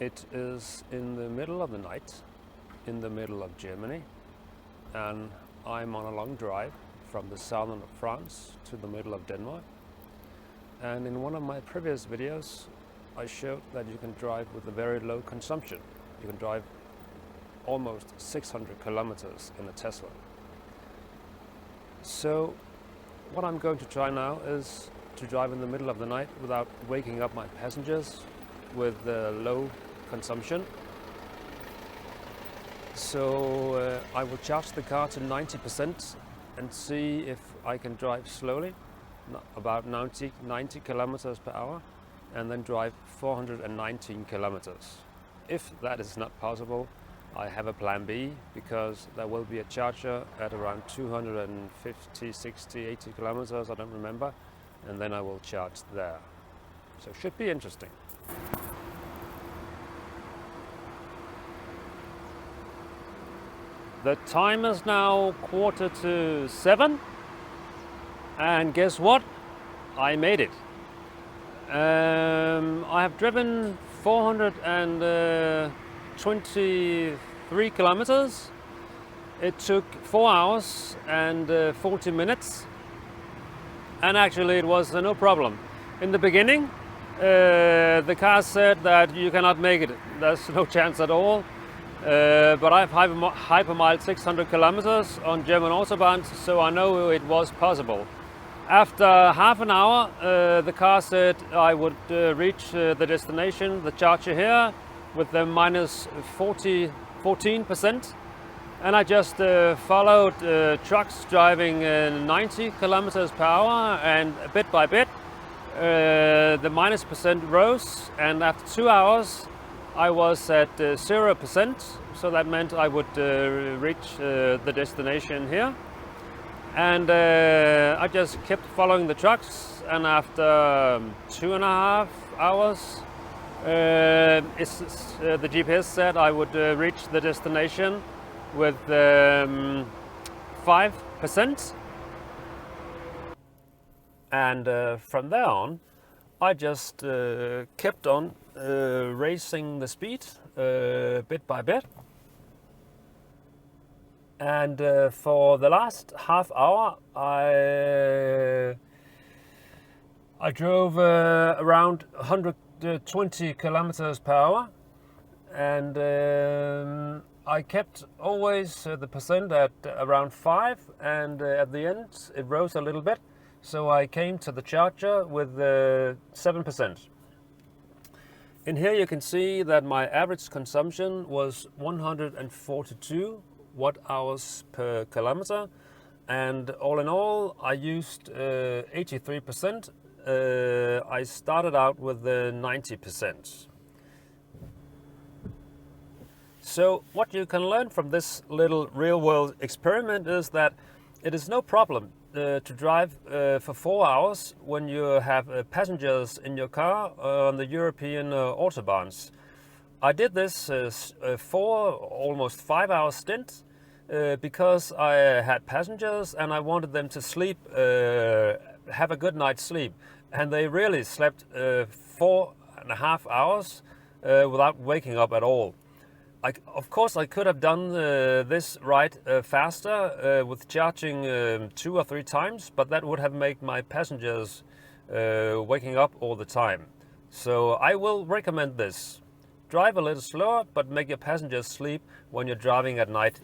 It is in the middle of the night, in the middle of Germany, and I'm on a long drive from the southern of France to the middle of Denmark. And in one of my previous videos, I showed that you can drive with a very low consumption. You can drive almost 600 kilometers in a Tesla. So what I'm going to try now is to drive in the middle of the night without waking up my passengers with low consumption. So I will charge the car to 90% and see if I can drive slowly, about 90 kilometers per hour, and then drive 419 kilometers. If that is not possible, I have a plan B, because there will be a charger at around 250, 60, 80 kilometers, I don't remember, and then I will charge there. So it should be interesting. The time is now 6:45, and guess what? I made it. I have driven 423 kilometers. It took 4 hours and 40 minutes, and actually it was no problem. In the beginning, the car said that you cannot make it. There's no chance at all. But I've hypermiled 600 kilometers on German autobahns, so I know it was possible. After half an hour, the car said I would reach the destination, the charger here, with the minus 14%. And I just followed trucks driving 90 kilometers per hour, and bit by bit, the minus percent rose, and after 2 hours, I was at 0%, so that meant I would reach the destination here. And I just kept following the trucks, and after 2.5 hours, the GPS said I would reach the destination with 5%. And from there on, I just kept on raising the speed bit by bit. And for the last half hour, I drove around 120 kilometers per hour, and I kept always the percent at around 5, and at the end it rose a little bit, so I came to the charger with 7%. In here you can see that my average consumption was 142 watt-hours per kilometer, and all in all I used 83%. I started out with 90%. So what you can learn from this little real-world experiment is that it is no problem to drive for 4 hours when you have passengers in your car on the European autobahns. I did this almost 5 hour stint because I had passengers and I wanted them to sleep, have a good night's sleep. And they really slept 4.5 hours without waking up at all. Of course, I could have done this ride faster with charging 2 or 3 times, but that would have made my passengers waking up all the time. So I will recommend this. Drive a little slower, but make your passengers sleep when you're driving at night